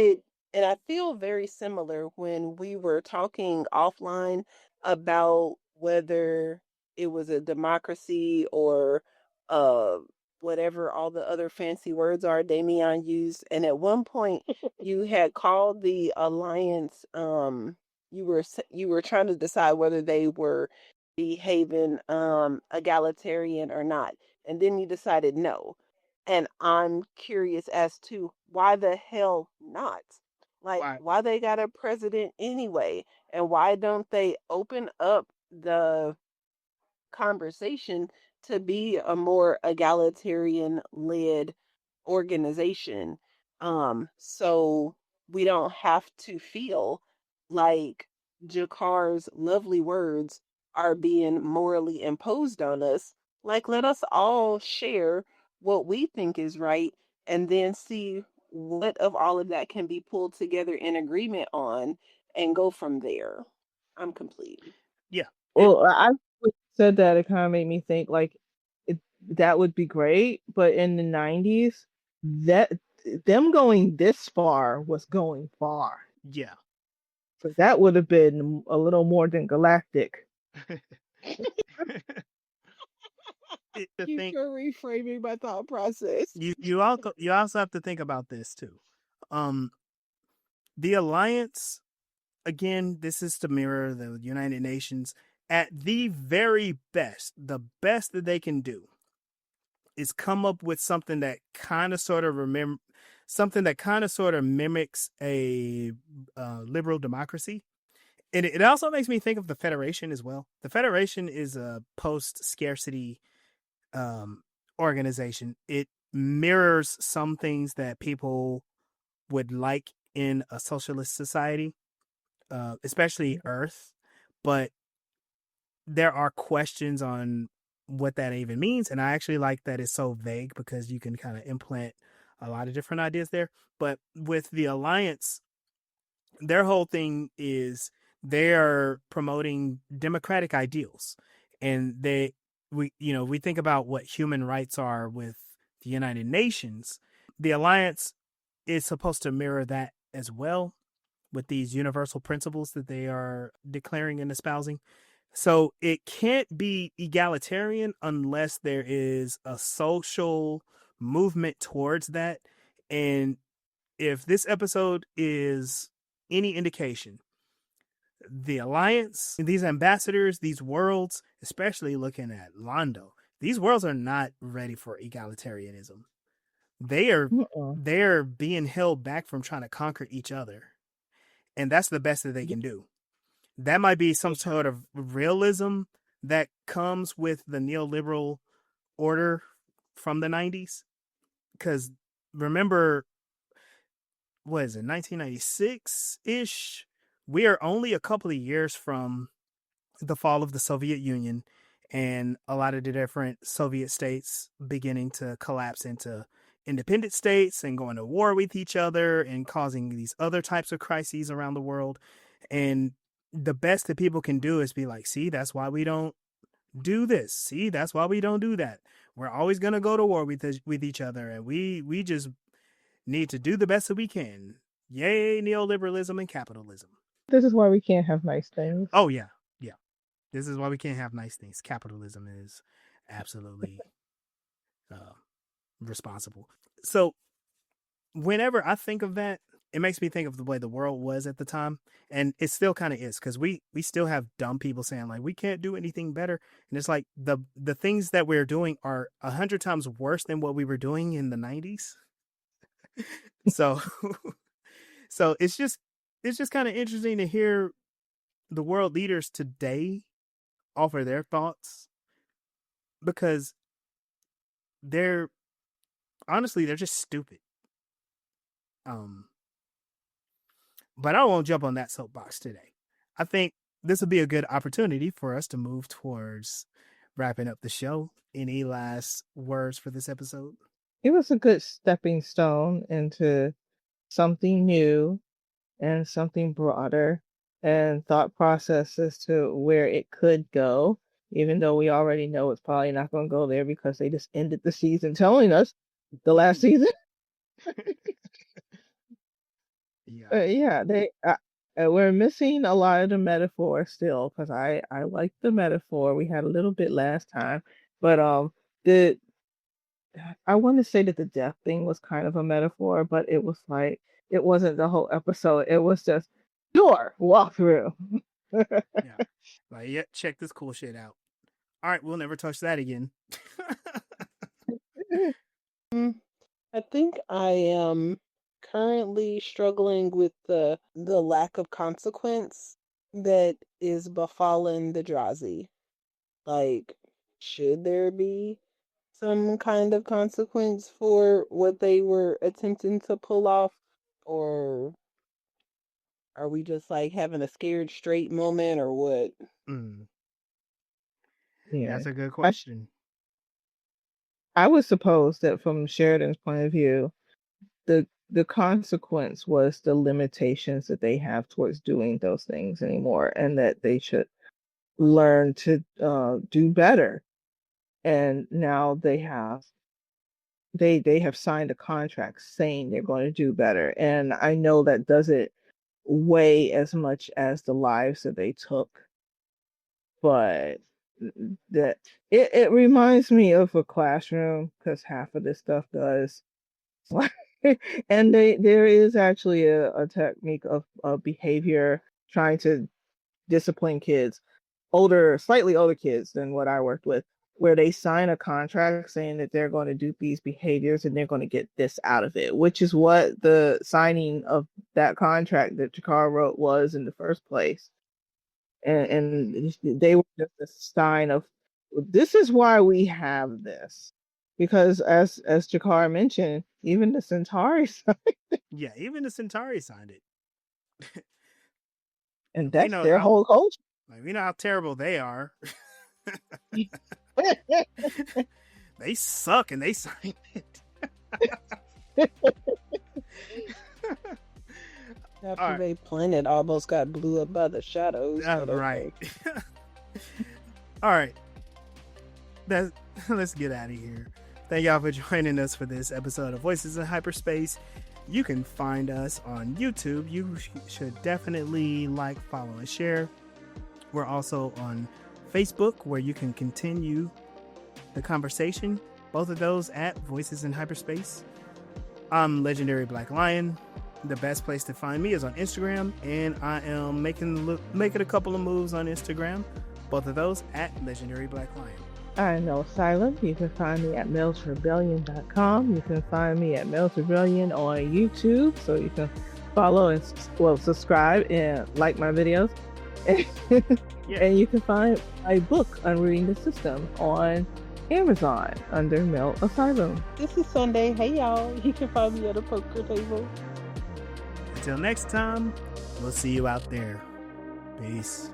C: I feel very similar when we were talking offline about whether it was a democracy or uh whatever all the other fancy words are Damien used. And at one point you had called the alliance, you were trying to decide whether they were behaving egalitarian or not. And then you decided no. And I'm curious as to why the hell not? Like,
A: Why?
C: why they got a president anyway? And why don't they open up the conversation to be a more egalitarian led organization? So we don't have to feel like Jakar's lovely words are being morally imposed on us. Like, let us all share what we think is right and then see what of all of that can be pulled together in agreement on and go from there. I'm complete.
A: Yeah.
B: Well, I said that it kind of made me think like it, that would be great, but in the 90s, that them going this far was going far.
A: Yeah.
B: So that would have been a little more than galactic.
A: To
C: You
A: think,
C: for reframing my thought process.
A: you also have to think about this too. The alliance, again, this is to mirror the United Nations. At the very best, the best that they can do is come up with something that kind of sort of mimics a liberal democracy. And it also makes me think of the Federation as well. The Federation is a post-scarcity organization. It mirrors some things that people would like in a socialist society, especially Earth. But there are questions on what that even means. And I actually like that it's so vague because you can kind of implant a lot of different ideas there. But with the Alliance, their whole thing is they are promoting democratic ideals. And we think about what human rights are with the United Nations. The Alliance is supposed to mirror that as well with these universal principles that they are declaring and espousing. So it can't be egalitarian unless there is a social movement towards that. And if this episode is any indication, the Alliance, these ambassadors, these worlds, especially looking at Londo, these worlds are not ready for egalitarianism. They're being held back from trying to conquer each other. And that's the best that they can do. That might be some sort of realism that comes with the neoliberal order from the 90s. Because remember, what is it, 1996-ish? We are only a couple of years from the fall of the Soviet Union and a lot of the different Soviet states beginning to collapse into independent states and going to war with each other and causing these other types of crises around the world. And the best that people can do is be like, see, that's why we don't do this. See, that's why we don't do that. We're always going to go to war with each other. And we just need to do the best that we can. Yay, neoliberalism and capitalism.
B: This is why we can't have nice things.
A: Oh, yeah. Yeah. This is why we can't have nice things. Capitalism is absolutely responsible. So whenever I think of that, it makes me think of the way the world was at the time. And it still kind of is, because we still have dumb people saying like, we can't do anything better. And it's like the things that we're doing are 100 times worse than what we were doing in the 90s. So so it's just kind of interesting to hear the world leaders today offer their thoughts, because they're just stupid. But I won't jump on that soapbox today. I think this would be a good opportunity for us to move towards wrapping up the show, any last words for this episode?
B: It was a good stepping stone into something new and something broader and thought process as to where it could go, even though we already know it's probably not going to go there because they just ended the season telling us the last season. We're missing a lot of the metaphor still because I like the metaphor. We had a little bit last time, but the I want to say that the death thing was kind of a metaphor, but it was like it wasn't the whole episode. It was just door walk through.
A: Yeah. Like, yeah, check this cool shit out. All right, we'll never touch that again.
C: I think I am currently struggling with the lack of consequence that is befallen the Drazi. Like, should there be some kind of consequence for what they were attempting to pull off, or are we just like having a scared straight moment, or what?
B: Yeah,
A: that's a good question.
B: I would suppose that from Sheridan's point of view, the consequence was the limitations that they have towards doing those things anymore, and that they should learn to do better. And now they have signed a contract saying they're going to do better. And I know that doesn't weigh as much as the lives that they took, but that it reminds me of a classroom because half of this stuff does. And there is actually a technique of behavior trying to discipline kids, slightly older kids than what I worked with, where they sign a contract saying that they're going to do these behaviors and they're going to get this out of it, which is what the signing of that contract that Jakar wrote was in the first place. And they were just a sign of, this is why we have this. Because as Jakar mentioned, even the Centauri signed it.
A: Yeah, even the Centauri signed it.
B: And that's their whole culture.
A: Like, we know how terrible they are. They suck and they signed it.
C: After their planet almost got blew up by the shadows.
A: Right. All right. Let's get out of here. Thank y'all for joining us for this episode of Voices in Hyperspace. You can find us on YouTube. You should definitely like, follow, and share. We're also on Facebook, where you can continue the conversation. Both of those at Voices in Hyperspace. I'm Legendary Black Lion. The best place to find me is on Instagram, and I am making a couple of moves on Instagram. Both of those at Legendary Black Lion.
B: I know Silent. You can find me at millsrebellion.com. You can find me at Mills Rebellion on YouTube, so you can follow and subscribe and like my videos. And you can find my book, Unreading the System, on Amazon under Mill Asylum.
C: This is Sunday. Hey y'all, you can find me at a poker table.
A: Until next time, we'll see you out there. Peace.